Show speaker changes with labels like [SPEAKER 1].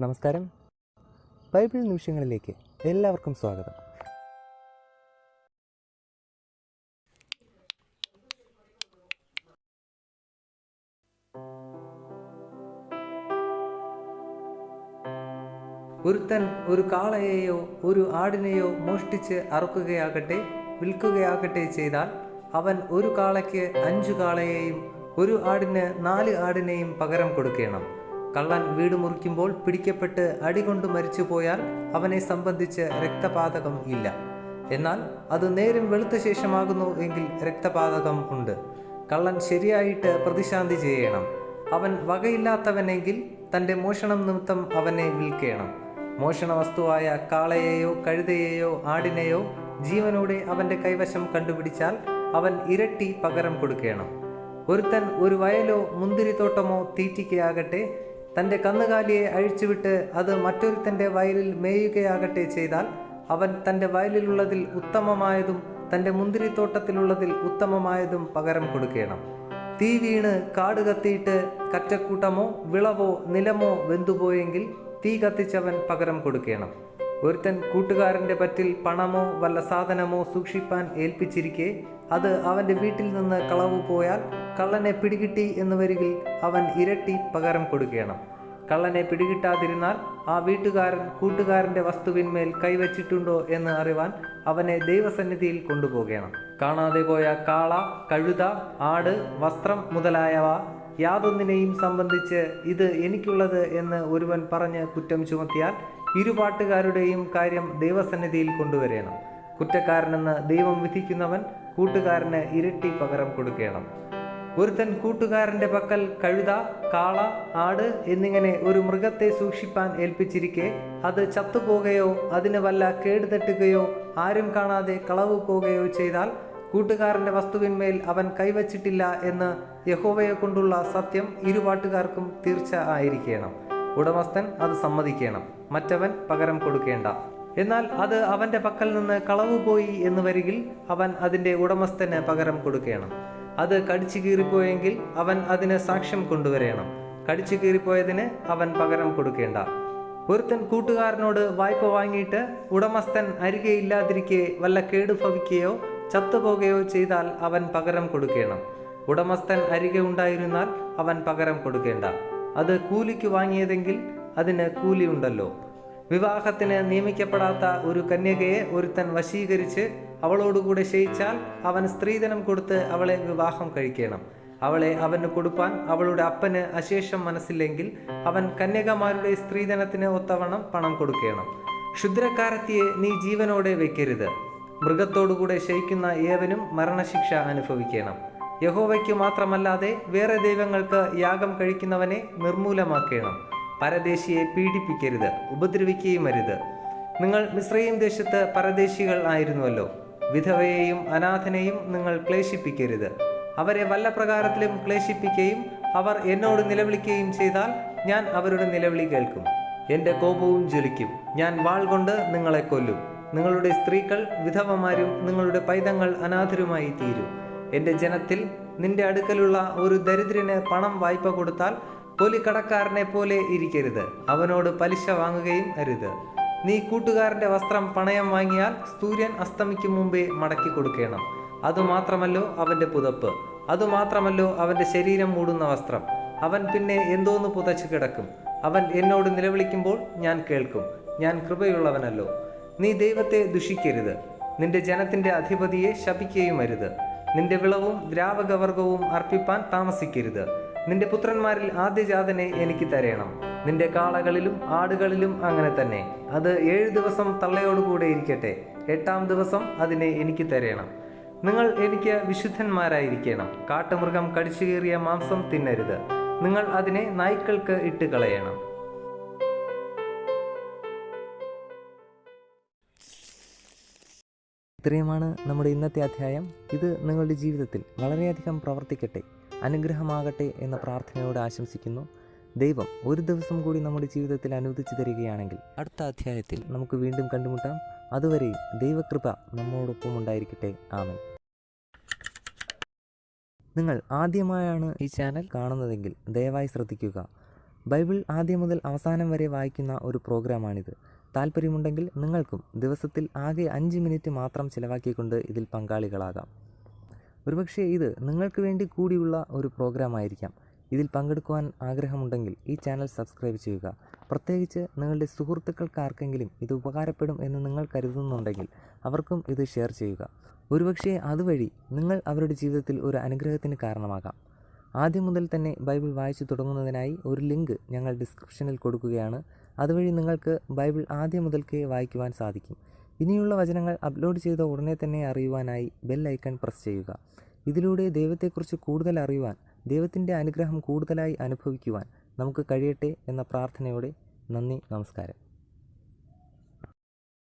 [SPEAKER 1] നമസ്കാരം. ബൈബിൾ നിമിഷങ്ങളിലേക്ക് എല്ലാവർക്കും സ്വാഗതം. ഒരുത്തൻ ഒരു കാളയെയോ ഒരു ആടിനെയോ മോഷ്ടിച്ച് അറുക്കുകയാകട്ടെ വിൽക്കുകയാകട്ടെ ചെയ്താൽ അവൻ ഒരു കാളയ്ക്ക് 5 കാളയെയും ഒരു ആടിന് 4 ആടിനെയും പകരം കൊടുക്കണം. കള്ളൻ വീട് മുറിക്കുമ്പോൾ പിടിക്കപ്പെട്ട് അടികൊണ്ട് മരിച്ചു പോയാൽ അവനെ സംബന്ധിച്ച് രക്തപാതകം ഇല്ല. എന്നാൽ അത് നേരം വെളുത്ത ശേഷമാകുന്നു എങ്കിൽ രക്തപാതകം ഉണ്ട്. കള്ളൻ ശരിയായിട്ട് പ്രതിശാന്തി ചെയ്യണം. അവൻ വകയില്ലാത്തവനെങ്കിൽ തൻ്റെ മോഷണം നിമിത്തം അവനെ വിൽക്കണം. മോഷണ വസ്തുവായ കാളയെയോ കഴുതയെയോ ആടിനെയോ ജീവനോടെ അവൻ്റെ കൈവശം കണ്ടുപിടിച്ചാൽ അവൻ ഇരട്ടി പകരം കൊടുക്കണം. ഒരുത്തൻ ഒരു വയലോ മുന്തിരിത്തോട്ടമോ തീറ്റിക്കുകയാകട്ടെ തൻ്റെ കന്നുകാലിയെ അഴിച്ചുവിട്ട് അത് മറ്റൊരുത്തൻ്റെ വയലിൽ മേയുകയാകട്ടെ ചെയ്താൽ അവൻ തൻ്റെ വയലിലുള്ളതിൽ ഉത്തമമായതും തൻ്റെ മുന്തിരിത്തോട്ടത്തിലുള്ളതിൽ ഉത്തമമായതും പകരം കൊടുക്കണം. തീ വീണ് കാട് കത്തിയിട്ട് കറ്റക്കൂട്ടമോ വിളവോ നിലമോ വെന്തുപോയെങ്കിൽ തീ കത്തിച്ചവൻ പകരം കൊടുക്കണം. ഒരുത്തൻ കൂട്ടുകാരൻ്റെ പറ്റിൽ പണമോ വല്ല സാധനമോ സൂക്ഷിപ്പാൻ ഏൽപ്പിച്ചിരിക്കെ അത് അവൻ്റെ വീട്ടിൽ നിന്ന് കളവ് പോയാൽ കള്ളനെ പിടികിട്ടി എന്ന് വരികിൽ അവൻ ഇരട്ടി പകരം കൊടുക്കണം. കള്ളനെ പിടികിട്ടാതിരുന്നാൽ ആ വീട്ടുകാരൻ കൂട്ടുകാരൻ്റെ വസ്തുവിന്മേൽ കൈവച്ചിട്ടുണ്ടോ എന്ന് അറിവാൻ അവനെ ദൈവസന്നിധിയിൽ കൊണ്ടുപോകണം. കാണാതെ പോയ കാള, കഴുത, ആട്, വസ്ത്രം മുതലായവ യാതൊന്നിനെയും സംബന്ധിച്ച് ഇത് എനിക്കുള്ളത് എന്ന് ഒരുവൻ പറഞ്ഞ് കുറ്റം ചുമത്തിയാൽ ഇരുപാട്ടുകാരുടെയും കാര്യം ദൈവസന്നിധിയിൽ കൊണ്ടുവരണം. കുറ്റക്കാരനെന്ന് ദൈവം വിധിക്കുന്നവൻ കൂട്ടുകാരന് ഇരട്ടി പകരം കൊടുക്കണം. ഒരുത്തൻ കൂട്ടുകാരൻ്റെ പക്കൽ കഴുത, കാള, ആട് എന്നിങ്ങനെ ഒരു മൃഗത്തെ സൂക്ഷിപ്പാൻ ഏൽപ്പിച്ചിരിക്കെ അത് ചത്തുപോകുകയോ അതിന് വല്ല കേടുതട്ടുകയോ ആരും കാണാതെ കളവ് പോകുകയോ ചെയ്താൽ കൂട്ടുകാരൻ്റെ വസ്തുവിന്മേൽ അവൻ കൈവച്ചിട്ടില്ല എന്ന് യഹോവയെ കൊണ്ടുള്ള സത്യം ഇരുപാട്ടുകാർക്കും തീർച്ച ആയിരിക്കണം. ഉടമസ്ഥൻ അത് സമ്മതിക്കണം. മറ്റവൻ പകരം കൊടുക്കേണ്ട. എന്നാൽ അത് അവൻ്റെ പക്കൽ നിന്ന് കളവ് പോയി എന്ന് വരികിൽ അവൻ അതിൻ്റെ ഉടമസ്ഥന് പകരം കൊടുക്കണം. അത് കടിച്ചു കീറിപ്പോയെങ്കിൽ അവൻ അതിന് സാക്ഷ്യം കൊണ്ടുവരണം. കടിച്ചു കീറിപ്പോയതിന് അവൻ പകരം കൊടുക്കേണ്ട. ഒരുത്തൻ കൂട്ടുകാരനോട് വായ്പ വാങ്ങിയിട്ട് ഉടമസ്ഥൻ അരികെ ഇല്ലാതിരിക്കെ വല്ല കേടു ഭവിക്കുകയോ ചത്തുപോകുകയോ ചെയ്താൽ അവൻ പകരം കൊടുക്കണം. ഉടമസ്ഥൻ അരികെ ഉണ്ടായിരുന്നാൽ അവൻ പകരം കൊടുക്കേണ്ട. അത് കൂലിക്ക് വാങ്ങിയതെങ്കിൽ അതിന് കൂലി ഉണ്ടല്ലോ. വിവാഹത്തിന് നിയമിക്കപ്പെടാത്ത ഒരു കന്യകയെ ഒരുത്തൻ വശീകരിച്ച് അവളോടുകൂടെ ശയിച്ചാൽ അവൻ സ്ത്രീധനം കൊടുത്ത് അവളെ വിവാഹം കഴിക്കണം. അവളെ അവന് കൊടുപ്പാൻ അവളുടെ അപ്പന് അശേഷം മനസ്സില്ലെങ്കിൽ അവൻ കന്യകമാരുടെ സ്ത്രീധനത്തിന് ഒത്തവണ്ണം പണം കൊടുക്കണം. ക്ഷുദ്രക്കാരത്തിയെ നീ ജീവനോടെ വയ്ക്കരുത്. മൃഗത്തോടുകൂടെ ശയിക്കുന്ന ഏവനും മരണശിക്ഷ അനുഭവിക്കണം. യഹോവയ്ക്ക് മാത്രമല്ലാതെ വേറെ ദൈവങ്ങൾക്ക് യാഗം കഴിക്കുന്നവനെ നിർമൂലമാക്കണം. പരദേശിയെ പീഡിപ്പിക്കരുത്, ഉപദ്രവിക്കുകയും അരുത്. നിങ്ങൾ മിസ്രയീം ദേശത്ത് പരദേശികൾ ആയിരുന്നുവല്ലോ. വിധവയെയും അനാഥനെയും നിങ്ങൾ ക്ലേശിപ്പിക്കരുത്. അവരെ വല്ല പ്രകാരത്തിലും ക്ലേശിപ്പിക്കുകയും അവർ എന്നോട് നിലവിളിക്കുകയും ചെയ്താൽ ഞാൻ അവരുടെ നിലവിളി കേൾക്കും. എൻ്റെ കോപവും ജ്വലിക്കും. ഞാൻ വാൾ കൊണ്ട് നിങ്ങളെ കൊല്ലും. നിങ്ങളുടെ സ്ത്രീകൾ വിധവമാരും നിങ്ങളുടെ പൈതങ്ങൾ അനാഥരുമായി തീരും. എൻ്റെ ജനത്തിൽ നിന്റെ അടുക്കലുള്ള ഒരു ദരിദ്രന് പണം വായ്പ കൊടുത്താൽ പൊലിക്കടക്കാരനെ പോലെ ഇരിക്കരുത്. അവനോട് പലിശ വാങ്ങുകയും അരുത്. നീ കൂട്ടുകാരൻ്റെ വസ്ത്രം പണയം വാങ്ങിയാൽ സൂര്യൻ അസ്തമിക്കും മുമ്പേ മടക്കി കൊടുക്കണം. അതുമാത്രമല്ലോ അവൻ്റെ പുതപ്പ്, അതുമാത്രമല്ലോ അവൻ്റെ ശരീരം മൂടുന്ന വസ്ത്രം. അവൻ പിന്നെ എന്തോന്ന് പുതച്ചു കിടക്കും. അവൻ എന്നോട് നിലവിളിക്കുമ്പോൾ ഞാൻ കേൾക്കും. ഞാൻ കൃപയുള്ളവനല്ലോ. നീ ദൈവത്തെ ദുഷിക്കരുത്. നിന്റെ ജനത്തിൻ്റെ അധിപതിയെ ശപിക്കുകയും അരുത്. നിന്റെ വിളവും ദ്രാവകവർഗവും അർപ്പിപ്പാൻ താമസിക്കരുത്. നിന്റെ പുത്രന്മാരിൽ ആദ്യജാതനെ എനിക്ക് തരേണം. നിന്റെ കാളകളിലും ആടുകളിലും അങ്ങനെ തന്നെ. അത് 7 ദിവസം തള്ളയോടുകൂടെ ഇരിക്കട്ടെ. 8-ാം ദിവസം അതിനെ എനിക്ക് തരേണം. നിങ്ങൾ എനിക്ക് വിശുദ്ധന്മാരായിരിക്കണം. കാട്ടുമൃഗം കടിച്ചു കീറിയ മാംസം തിന്നരുത്. നിങ്ങൾ അതിനെ നായ്ക്കൾക്ക് ഇട്ട് കളയണം. ഇത്രയുമാണ് നമ്മുടെ ഇന്നത്തെ അധ്യായം. ഇത് നിങ്ങളുടെ ജീവിതത്തിൽ വളരെയധികം പ്രവർത്തിക്കട്ടെ, അനുഗ്രഹമാകട്ടെ എന്ന പ്രാർത്ഥനയോടെ ആശംസിക്കുന്നു. ദൈവം ഒരു ദിവസം കൂടി നമ്മുടെ ജീവിതത്തിൽ അനുവദിച്ചു തരികയാണെങ്കിൽ അടുത്ത അധ്യായത്തിൽ നമുക്ക് വീണ്ടും കണ്ടുമുട്ടാം. അതുവരെയും ദൈവകൃപ നമ്മോടൊപ്പം ഉണ്ടായിരിക്കട്ടെ. ആമേൻ. നിങ്ങൾ ആദ്യമായാണ് ഈ ചാനൽ കാണുന്നതെങ്കിൽ ദയവായി ശ്രദ്ധിക്കുക. ബൈബിൾ ആദ്യം മുതൽ അവസാനം വരെ വായിക്കുന്ന ഒരു പ്രോഗ്രാമാണിത്. താല്പര്യമുണ്ടെങ്കിൽ നിങ്ങൾക്കും ദിവസത്തിൽ ആകെ 5 മിനിറ്റ് മാത്രം ചിലവാക്കിക്കൊണ്ട് ഇതിൽ പങ്കാളികളാകാം. ഒരുപക്ഷെ ഇത് നിങ്ങൾക്ക് വേണ്ടി കൂടിയുള്ള ഒരു പ്രോഗ്രാമായിരിക്കാം. ഇതിൽ പങ്കെടുക്കുവാൻ ആഗ്രഹമുണ്ടെങ്കിൽ ഈ ചാനൽ സബ്സ്ക്രൈബ് ചെയ്യുക. പ്രത്യേകിച്ച് നിങ്ങളുടെ സുഹൃത്തുക്കൾക്കാർക്കെങ്കിലും ഇത് ഉപകാരപ്പെടും എന്ന് നിങ്ങൾ കരുതുന്നുണ്ടെങ്കിൽ അവർക്കും ഇത് ഷെയർ ചെയ്യുക. ഒരുപക്ഷെ അതുവഴി നിങ്ങൾ അവരുടെ ജീവിതത്തിൽ ഒരു അനുഗ്രഹത്തിന് കാരണമാകാം. ആദ്യം മുതൽ തന്നെ ബൈബിൾ വായിച്ചു തുടങ്ങുന്നതിനായി ഒരു ലിങ്ക് ഞങ്ങൾ ഡിസ്ക്രിപ്ഷനിൽ കൊടുക്കുകയാണ്. അതുവഴി നിങ്ങൾക്ക് ബൈബിൾ ആദ്യം മുതൽക്കേ വായിക്കുവാൻ സാധിക്കും. ഇനിയുള്ള വചനങ്ങൾ അപ്ലോഡ് ചെയ്ത ഉടനെ തന്നെ അറിയുവാനായി ബെൽ ഐക്കൺ പ്രസ് ചെയ്യുക. ഇതിലൂടെ ദൈവത്തെക്കുറിച്ച് കൂടുതൽ അറിയുവാൻ, ദൈവത്തിൻ്റെ അനുഗ്രഹം കൂടുതലായി അനുഭവിക്കുവാൻ നമുക്ക് കഴിയട്ടെ എന്ന പ്രാർത്ഥനയോടെ നന്ദി, നമസ്കാരം.